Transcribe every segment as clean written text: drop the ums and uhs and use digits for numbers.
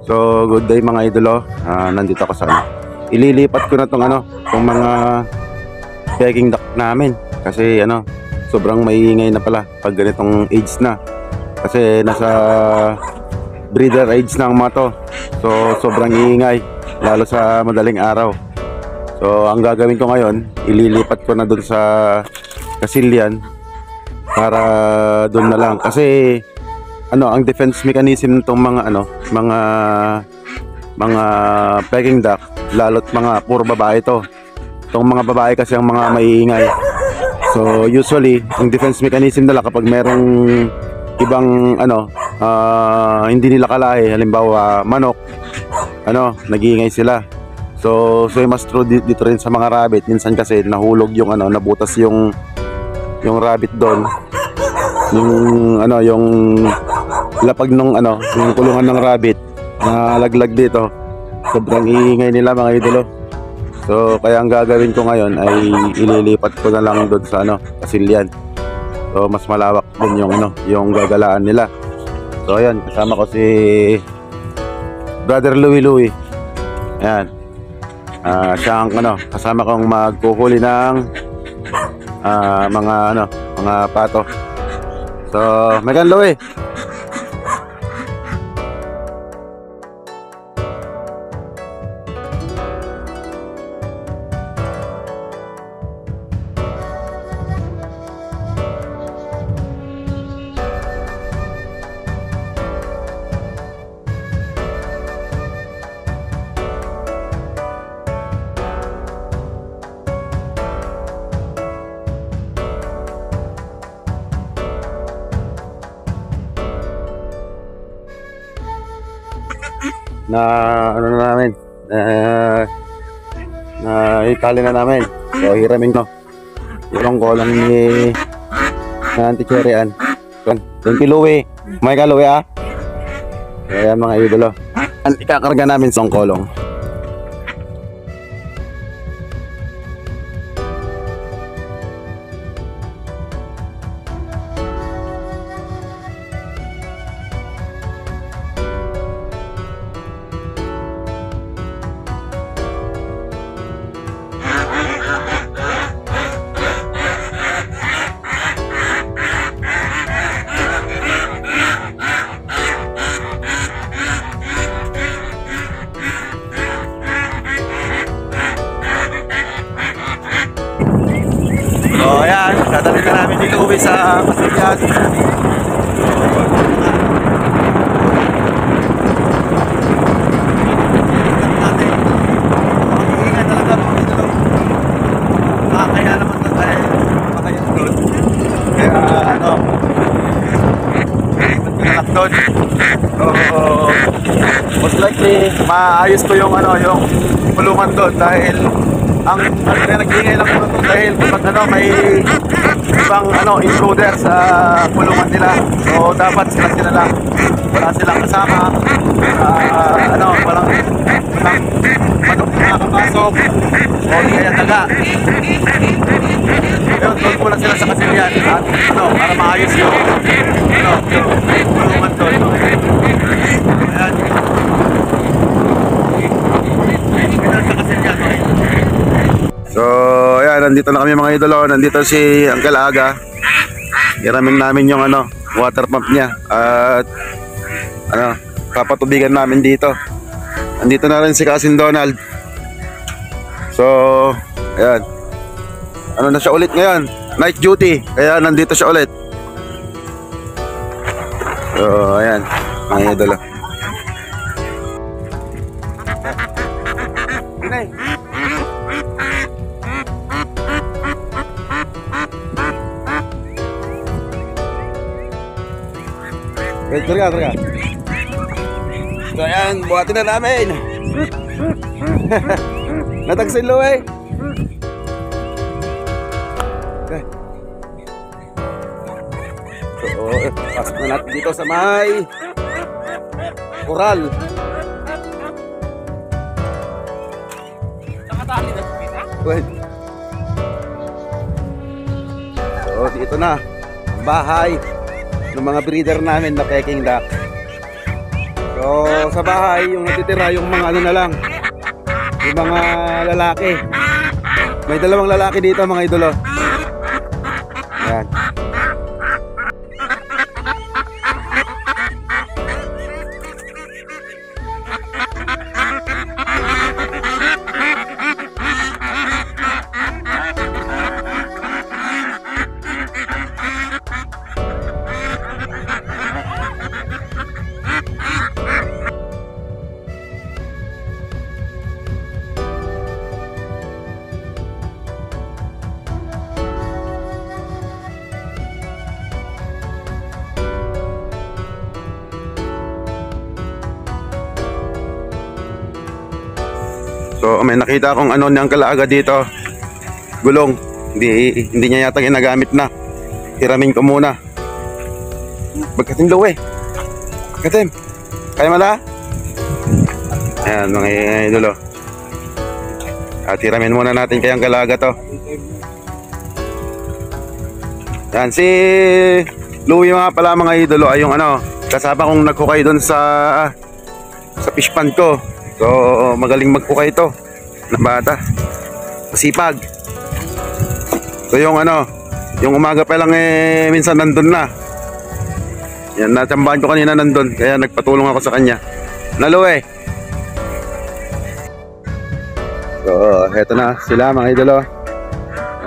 So good day mga idolo. Nandito ako sa ililipat ko na tong mga peking duck namin kasi sobrang maiingay na pala pag ganitong age na, kasi nasa breeder age na ang mga to. So sobrang iingay lalo sa madaling araw. So ang gagawin ko ngayon, ililipat ko na dun sa kasilyan para dun na lang, kasi ang defense mechanism nitong mga peking duck, lalo't mga puro babae to. Itong mga babae kasi ang mga maiingay. So usually ang defense mechanism nila kapag merong ibang hindi nila kalahi, halimbawa manok, nag-iingay sila. So mas true dito rin sa mga rabbit. Minsan kasi nahulog yung nabutas yung rabbit doon, yung lapag nung yung kulungan ng rabbit na laglag dito. Sobrang iingay nila mga idolo. So kaya ang gagawin ko ngayon ay ililipat ko na lang doon sa kasilyan. So mas malawak din yung gagalaan nila. So ayan, kasama ko si Brother Louie. Ayan. Siya ang kasama kong magkuhuli ng mga pato. So, Megan Louie. Na itali na namin. So hiramin ko yung kolong ni Auntie Cherryan. Thank you Louie. May ka Louie Ayan mga idolo, ikakarga namin sa kolong. So ayan, dadalhin na namin dito uwi sa kasilyan. Mag-iingat talaga mga idolo. Kaya naman na tayo makayan doon. Kaya pinalak doon. So most likely maayos ko yung kulungan doon, dahil ang nag-iingay lang po ito dahil kapag may ibang intruder sa kulungan nila. So dapat sila lang, wala silang kasama, walang manok na nakapasok o di kaya taga. Ayun, doon po lang sila sa kasilyan at para maayos yung kulungan doon. Ayan. So ayan, nandito na kami mga idolo. Nandito si Uncle Aga. Hiramin namin yung water pump niya at papatubigan namin dito. Nandito na rin si Cousin Donald. So ayan, na siya ulit ngayon, night duty, kaya nandito siya ulit. So ayan mga idolo. Wait, karga. So ayan, buhatin na namin. Natagsin Louie. Okay. So, pasok na natin dito sa may koral. Nakatali na kita? Wait. So dito na ang bahay ng mga breeder namin na peking duck. So So sa bahay, yung natitira yung mga ano na lang, yung mga lalaki. May dalawang lalaki dito mga idolo. Ayan. So may nakita akong ano niyang kalaga dito. Gulong. Hindi niya yata ginagamit na. Tiramin ko muna. Bagkatim daw eh. Bagkatim. Kaya mala? Ayan mga idolo. Tiramin muna natin kayang kalaga to. Yan si Louie mga pala mga idolo ay yung ano, kasama kong nagkukay doon sa fish pond ko. So magaling magkukay ito na bata. Masipag. So yung ano, yung umaga pa lang eh minsan nandun na. Yan, natsambahan ko kanina nandun, kaya nagpatulong ako sa kanya. Louie. So heto na sila mga idolo.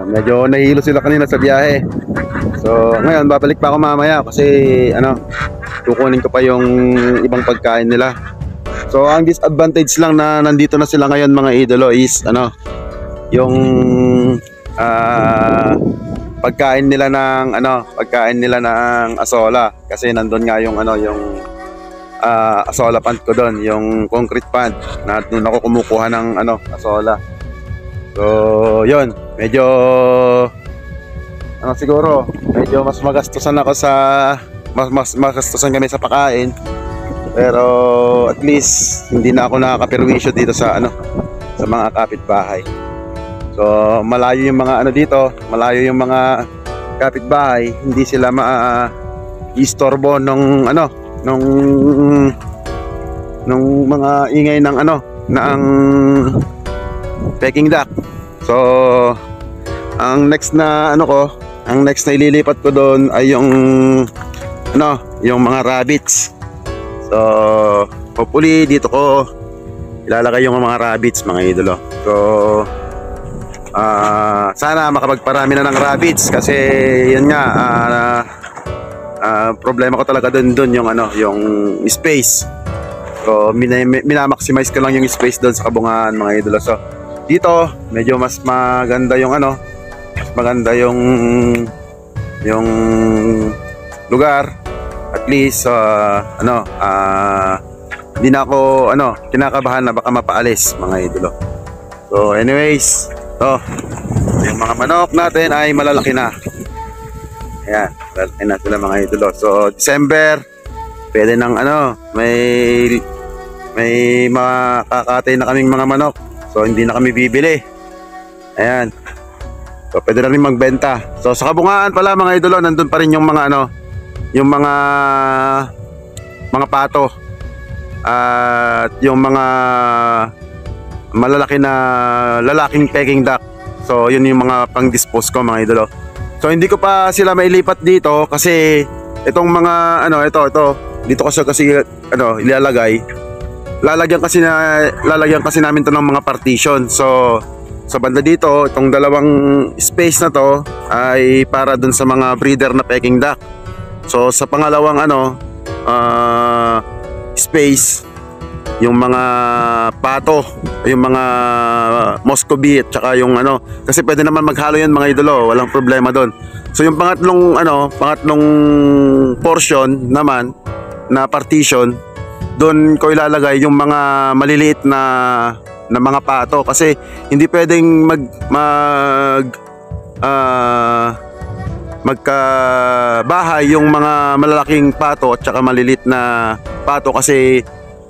Medyo nahihilo sila kanina sa biyahe. So ngayon babalik pa ako mamaya kasi ano, kukunin ko pa yung ibang pagkain nila. So ang disadvantage lang na nandito na sila ngayon mga idolo is ano, yung pagkain nila ng asola kasi nandun nga yung ano, yung asola pond ko doon, yung concrete pond na doon ako kumukuha ng ano, asola. So yun, medyo ano, siguro medyo mas magastusan ako sa mas magastusan kami sa pagkain. Pero at least hindi na ako nakakapirwisyo dito sa ano, sa mga kapitbahay. So malayo yung mga ano dito, malayo yung mga kapitbahay, hindi sila ma-istorbo nung ano, nung mga ingay ng ano, ng Peking duck. So ang next na ano ko, ang next na ililipat ko doon ay yung ano, yung mga rabbits. So hopefully dito ko ilalagay yung mga rabbits mga idolo. So sana makapagparami na ng rabbits kasi yun nga, problema ko talaga doon yung ano, yung space. So minamaximize ko lang yung space doon sa kabungan mga idolo. So dito medyo mas maganda yung ano, mas maganda yung lugar. At least ano, hindi na ako ano, kinakabahan na baka mapaalis mga idolo. So anyways, yung mga manok natin ay malalaki na. Ayan, malalaki na sila mga idolo. So December pwede nang ano, may makakatay na kaming mga manok. So hindi na kami bibili. Ayan. So pwede na rin magbenta. So sa kabungaan pala mga idolo, nandun pa rin yung mga ano, yung mga pato at yung mga malalaki na lalaking Peking duck. So yun yung mga pang-dispose ko mga idolo. So hindi ko pa sila mailipat dito kasi itong mga ano, ito dito kasi ano ilalagay. Lalagyan kasi namin to ng mga partition. So sa banda dito, itong dalawang space na to ay para dun sa mga breeder na Peking duck. So sa pangalawang ano, space, yung mga pato, yung mga Muscovy at saka yung ano, kasi pwede naman maghalo yan mga idolo, walang problema doon. So yung pangatlong ano, pangatlong portion naman na partition, doon ko ilalagay yung mga maliliit na mga pato kasi hindi pwedeng magkabahay yung mga malalaking pato at saka maliliit na pato kasi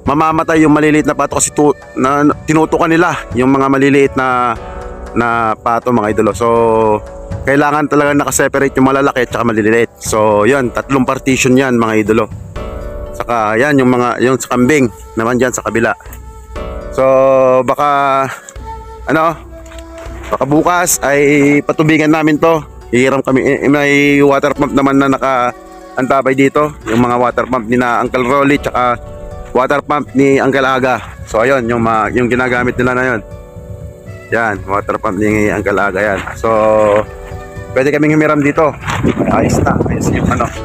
mamamatay yung maliliit na pato kasi tinutukan nila yung mga maliliit na pato mga idolo. So kailangan talaga nakaseparate yung malalaki at saka maliliit. So yan, tatlong partition yan mga idolo. Sa Tsaka yan yung sa kambing naman dyan sa kabila. So baka baka bukas ay patubigan namin to. Hihiram kami, may water pump naman na naka-antabay dito. Yung mga water pump ni na Uncle Rolly tsaka water pump ni Uncle Aga. So ayun, yung ginagamit nila na yun. Yan, water pump ni Uncle Aga yan. So pwede kaming humiram dito. Ayos na,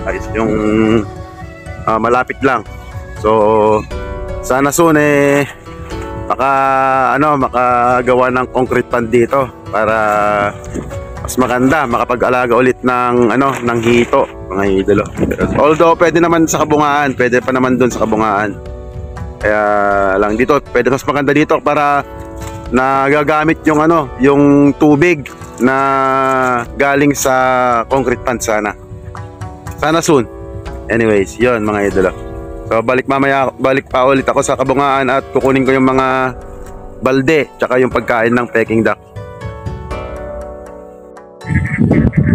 ayos yung malapit lang. So sana soon makagawa ng concrete pond dito para mas maganda makapag-alaga ulit ng hito, mga idolo. Although pwede naman sa Kabungaan, pwede pa naman doon sa Kabungaan. Kaya lang dito, pwede mas maganda dito para nagagamit yung tubig na galing sa concrete pond sana soon. Anyways, yun mga idolo. So balik pa ulit ako sa Kabungaan at kukunin ko yung mga balde tsaka yung pagkain ng Peking duck.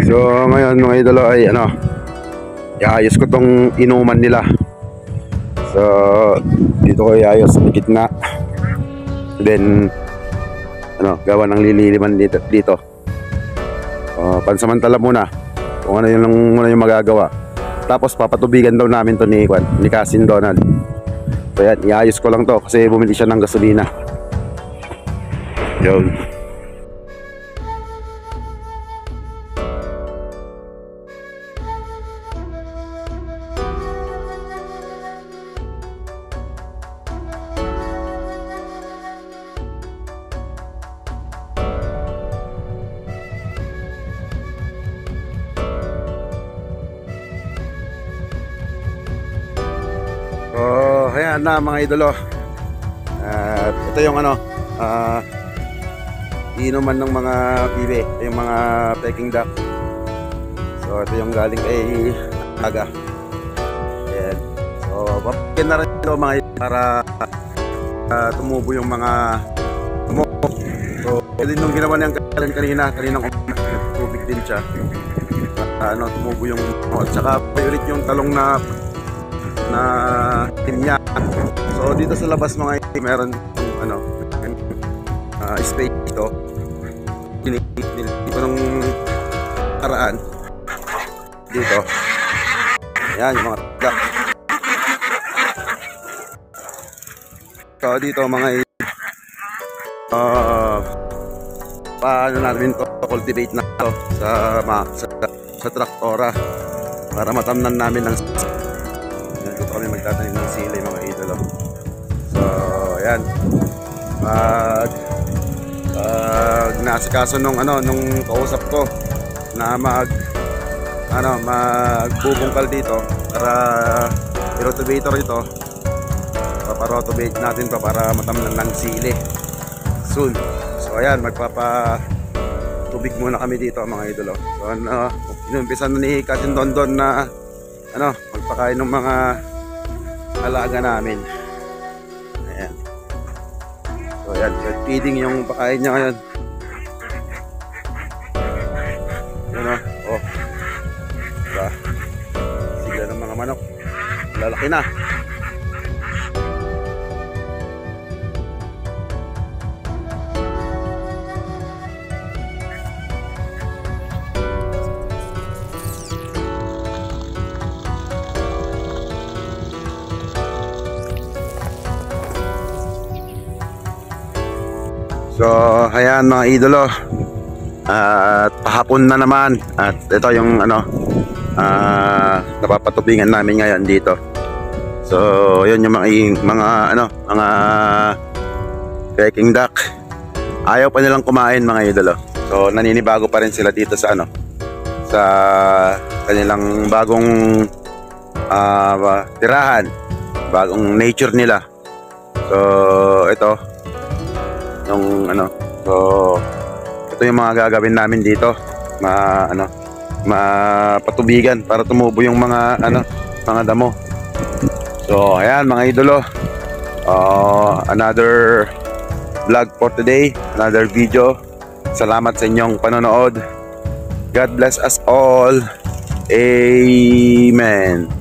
So ngayon mga idolo ay iayos ko tong inuman nila. So dito ko iayos sa gitna. Then gawa ng lililiman dito. Pansamantala muna kung ano muna yung magagawa. Tapos papatubigan daw namin to ni Cousin Donald. So yan, iayos ko lang to kasi bumili siya ng gasolina. Yun. Ayan na mga idolo. At ito yung inuman ng mga bibe, yung mga Peking duck. So ito yung galing kay Aga. Ayan. So papagyan na rin ito mga idolo para tumubo yung mga tumubo. So ito yung ginawa niyang kaninang tubig din siya. Tumubo yung at saka ulit yung talong na timnya. So dito sa labas mga meron space dito. Dito nung karaan dito. Ayan yung mga duck. So dito mga paano natin to cultivate na to sa traktora para matamnan namin ng dito kami magtatanim ng sili mga idolo. So ayan, pag nasikaso nung kausap ko na magbubungkal dito para i-rotovator ito, paparotobate natin to para matamnan ng sili soon. So ayan, magpapatubig muna kami dito mga idolo. So inumpisan na ni Cousin Dondon na magpakain ng mga alaga namin. Ayan. So ayan, feeding yung pakain niya ngayon. Diba? Sigla ng mga manok. Lalaki na. So ayan mga idolo, at pahapon na naman at ito yung napapatubingan namin ngayon dito. So yun yung mga Peking duck. Ayaw pa nilang kumain mga idolo. So naninibago pa rin sila dito sa sa kanilang bagong tirahan, bagong nature nila. So ito yung so ito yung mga gagawin namin dito, mapatubigan para tumubo yung mga damo. So ayan mga idolo, another vlog for today, another video. Salamat sa inyong panonood. God bless us all. Amen.